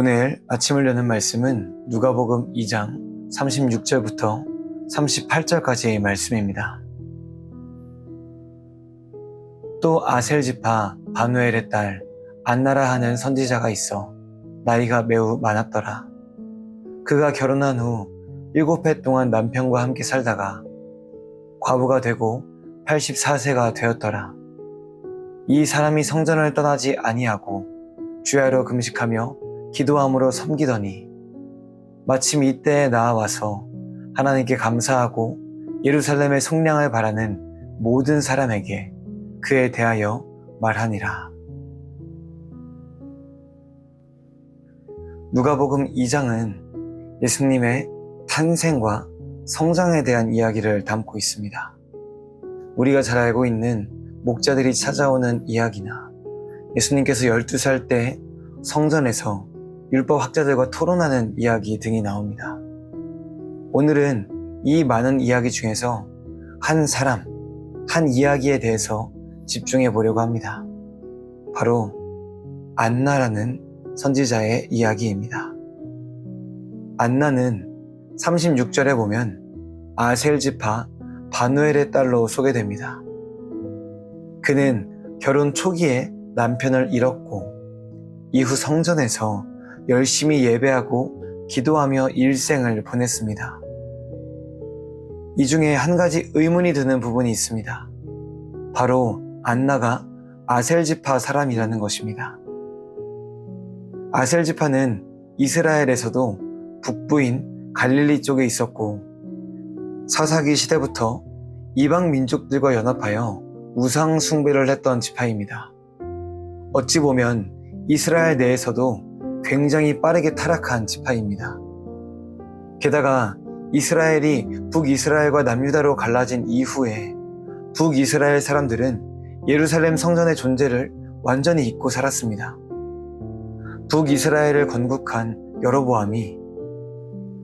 오늘 아침을 여는 말씀은 누가복음 2장 36절부터 38절까지의 말씀입니다. 또 아셀 지파 바누엘의 딸 안나라 하는 선지자가 있어 나이가 매우 많았더라. 그가 결혼한 후 7해 동안 남편과 함께 살다가 과부가 되고 84세가 되었더라. 이 사람이 성전을 떠나지 아니하고 주야로 금식하며 기도함으로 섬기더니 마침 이때에 나아와서 하나님께 감사하고 예루살렘의 속량을 바라는 모든 사람에게 그에 대하여 말하니라. 누가복음 2장은 예수님의 탄생과 성장에 대한 이야기를 담고 있습니다. 우리가 잘 알고 있는 목자들이 찾아오는 이야기나 예수님께서 12살 때 성전에서 율법 학자들과 토론하는 이야기 등이 나옵니다. 오늘은 이 많은 이야기 중에서 한 사람, 한 이야기에 대해서 집중해 보려고 합니다. 바로 안나라는 선지자의 이야기입니다. 안나는 36절에 보면 아셀 지파 바누엘의 딸로 소개됩니다. 그는 결혼 초기에 남편을 잃었고 이후 성전에서 열심히 예배하고 기도하며 일생을 보냈습니다. 이 중에 한 가지 의문이 드는 부분이 있습니다. 바로 안나가 아셀 지파 사람이라는 것입니다. 아셀 지파는 이스라엘에서도 북부인 갈릴리 쪽에 있었고 사사기 시대부터 이방 민족들과 연합하여 우상 숭배를 했던 지파입니다. 어찌 보면 이스라엘 내에서도 굉장히 빠르게 타락한 지파입니다. 게다가 이스라엘이 북이스라엘과 남유다로 갈라진 이후에 북이스라엘 사람들은 예루살렘 성전의 존재를 완전히 잊고 살았습니다. 북이스라엘을 건국한 여로보암이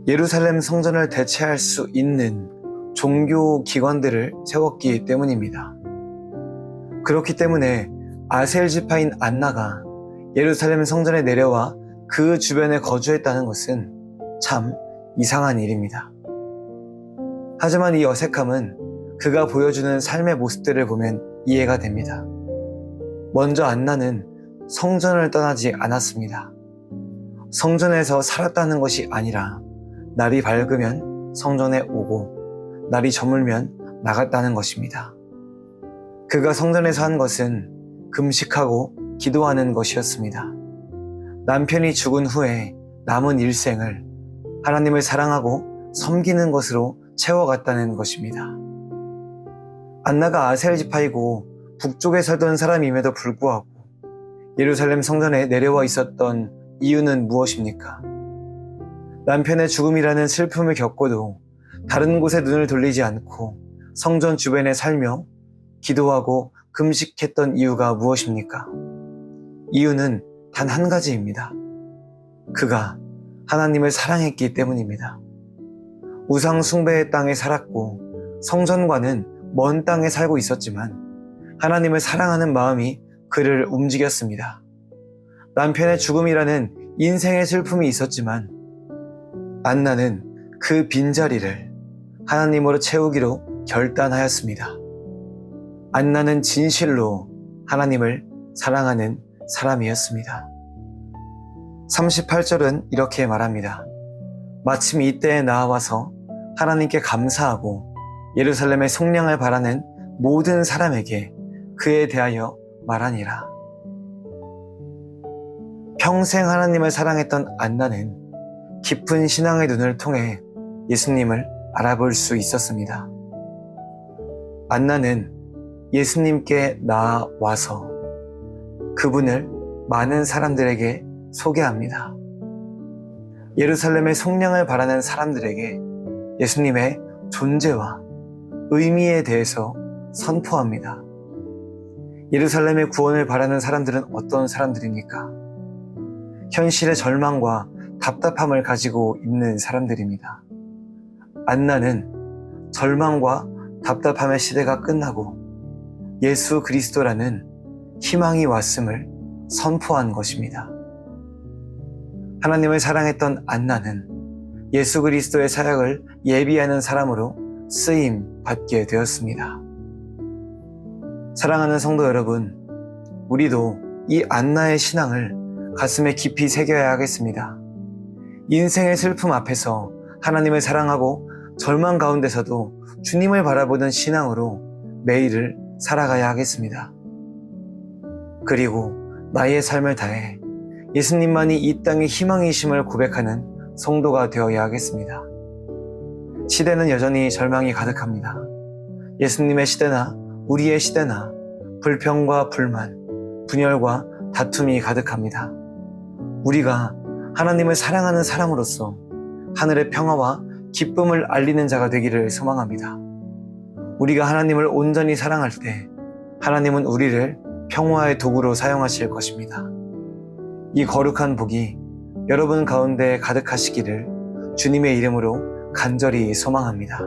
예루살렘 성전을 대체할 수 있는 종교 기관들을 세웠기 때문입니다. 그렇기 때문에 아셀 지파인 안나가 예루살렘 성전에 내려와 그 주변에 거주했다는 것은 참 이상한 일입니다. 하지만 이 어색함은 그가 보여주는 삶의 모습들을 보면 이해가 됩니다. 먼저 안나는 성전을 떠나지 않았습니다. 성전에서 살았다는 것이 아니라 날이 밝으면 성전에 오고 날이 저물면 나갔다는 것입니다. 그가 성전에서 한 것은 금식하고 기도하는 것이었습니다. 남편이 죽은 후에 남은 일생을 하나님을 사랑하고 섬기는 것으로 채워갔다는 것입니다. 안나가 아셀 지파이고 북쪽에 살던 사람임에도 불구하고 예루살렘 성전에 내려와 있었던 이유는 무엇입니까? 남편의 죽음이라는 슬픔을 겪고도 다른 곳에 눈을 돌리지 않고 성전 주변에 살며 기도하고 금식했던 이유가 무엇입니까? 이유는 단 한 가지입니다. 그가 하나님을 사랑했기 때문입니다. 우상 숭배의 땅에 살았고 성전과는 먼 땅에 살고 있었지만 하나님을 사랑하는 마음이 그를 움직였습니다. 남편의 죽음이라는 인생의 슬픔이 있었지만 안나는 그 빈자리를 하나님으로 채우기로 결단하였습니다. 안나는 진실로 하나님을 사랑하는 사람이었습니다. 38절은 이렇게 말합니다. 마침 이때에 나아와서 하나님께 감사하고 예루살렘의 속량을 바라는 모든 사람에게 그에 대하여 말하니라. 평생 하나님을 사랑했던 안나는 깊은 신앙의 눈을 통해 예수님을 알아볼 수 있었습니다. 안나는 예수님께 나아와서 그분을 많은 사람들에게 소개합니다. 예루살렘의 속량을 바라는 사람들에게 예수님의 존재와 의미에 대해서 선포합니다. 예루살렘의 구원을 바라는 사람들은 어떤 사람들입니까? 현실의 절망과 답답함을 가지고 있는 사람들입니다. 안나는 절망과 답답함의 시대가 끝나고 예수 그리스도라는 희망이 왔음을 선포한 것입니다. 하나님을 사랑했던 안나는 예수 그리스도의 사역을 예비하는 사람으로 쓰임 받게 되었습니다. 사랑하는 성도 여러분, 우리도 이 안나의 신앙을 가슴에 깊이 새겨야 하겠습니다. 인생의 슬픔 앞에서 하나님을 사랑하고 절망 가운데서도 주님을 바라보는 신앙으로 매일을 살아가야 하겠습니다. 그리고 나의 삶을 다해 예수님만이 이 땅의 희망이심을 고백하는 성도가 되어야 하겠습니다. 시대는 여전히 절망이 가득합니다. 예수님의 시대나 우리의 시대나 불평과 불만, 분열과 다툼이 가득합니다. 우리가 하나님을 사랑하는 사람으로서 하늘의 평화와 기쁨을 알리는 자가 되기를 소망합니다. 우리가 하나님을 온전히 사랑할 때 하나님은 우리를 평화의 도구로 사용하실 것입니다. 이 거룩한 복이 여러분 가운데 가득하시기를 주님의 이름으로 간절히 소망합니다.